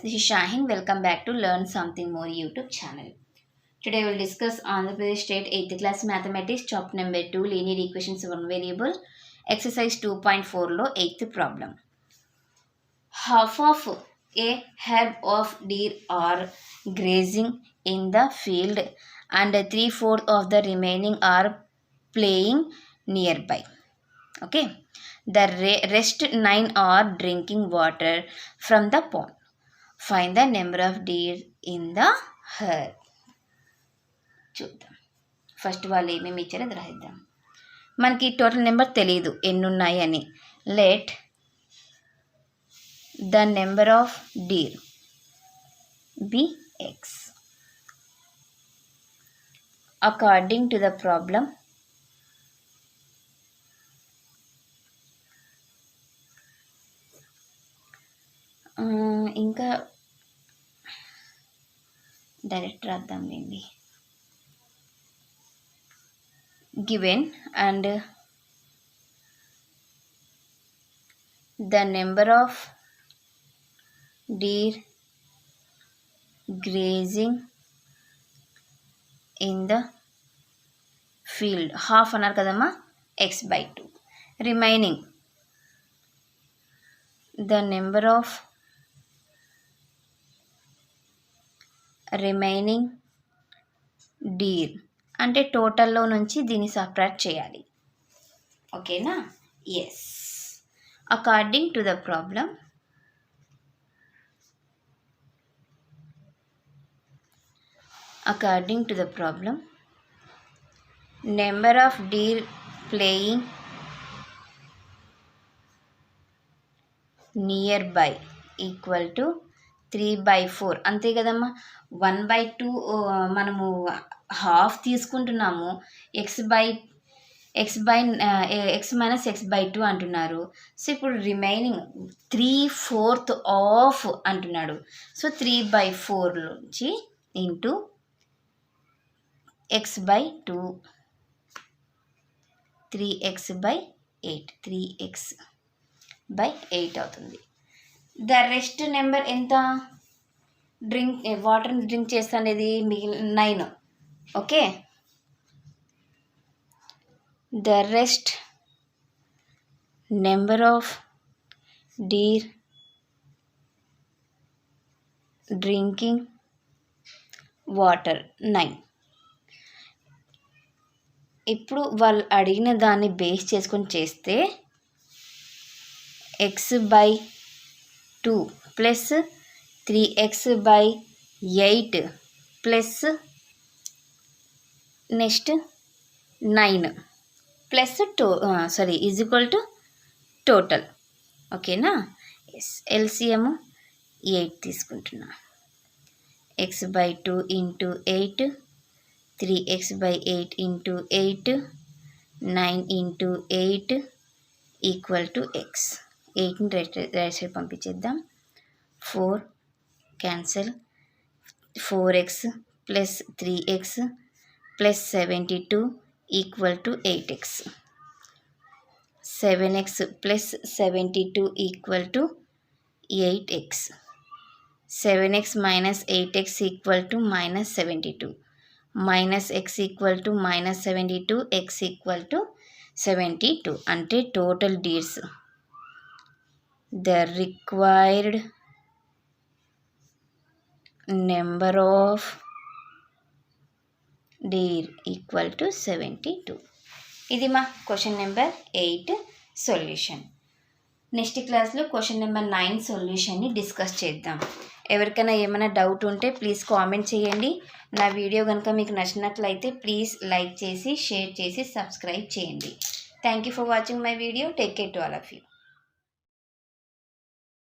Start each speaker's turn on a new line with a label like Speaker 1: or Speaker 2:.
Speaker 1: this is Shahin. Welcome back to Learn Something More YouTube channel. Today we will discuss Andhra Pradesh State 8th class Mathematics chapter number 2 linear equations of one variable exercise 2.4 lo 8th problem. Half of a herd of deer are grazing in the field and 3/4 of the remaining are playing nearby. Okay, the rest 9 are drinking water from the pond. Find the number of deer in the herd. చూద్దాం. First వాళ్ళు ఏమేమి ఇచ్చారో అది రాయిద్దాం. మనకి total number తెలియదు ఎన్ని ఉన్నాయి అని. Let the number of deer be x. According to the problem ఇంకా డైరెక్ట్ రాద్దాంలేండి. Given and the number of deer grazing in the field. Half అన్నారు కదమ్మా, x/2. Remaining the number of remaining deer అంటే టోటల్లో నుంచి దీన్ని సపరేట్ చేయాలి. ఓకేనా? Yes. According to the problem number of deer playing nearby equal to 3/4. అంతే కదమ్మా. 1/2 మనము హాఫ్ తీసుకుంటున్నాము. x మైనస్ x/2 అంటున్నారు. సో ఇప్పుడు రిమైనింగ్ 3/4 ఆఫ్ అంటున్నాడు. సో 3/4 నుంచి ఇంటూ x/2 3x/8 3x/8 అవుతుంది. ద రెస్ట్ నెంబర్ ఎంత? వాటర్ని డ్రింక్ చేస్తా అనేది మిగిలిన 9. Okay, the rest number of deer drinking water 9. ఇప్పుడు వాళ్ళు అడిగిన దాన్ని బేస్ చేసుకొని చేస్తే x/2 plus 3x/8 plus next 9 plus is equal to total. ఓకేనా? ఎస్. ఎల్సిఎం 8 తీసుకుంటున్నా. x/2 into 8 3x/8 into 8 9 into 8 equal to x. 8ని రైట్ సైడ్ పంపించేద్దాం. 4 cancel. 4x plus 3x plus 72 equal to 8x. 7x plus 72 equal to 8x. 7x minus 8x equal to minus 72. Minus x equal to minus 72, x equal to 72. అంటే total deers the required number of deer equal to 72. ఇది మా question number 8 solution. Next క్లాస్లో question number 9 సొల్యూషన్ని discuss చేద్దాం. ఎవరికైనా ఏమైనా doubt ఉంటే please comment చేయండి. నా వీడియో కనుక మీకు నచ్చినట్లయితే ప్లీజ్ లైక్ చేసి షేర్ చేసి సబ్స్క్రైబ్ చేయండి. Thank you for watching my video. Take care to all of you.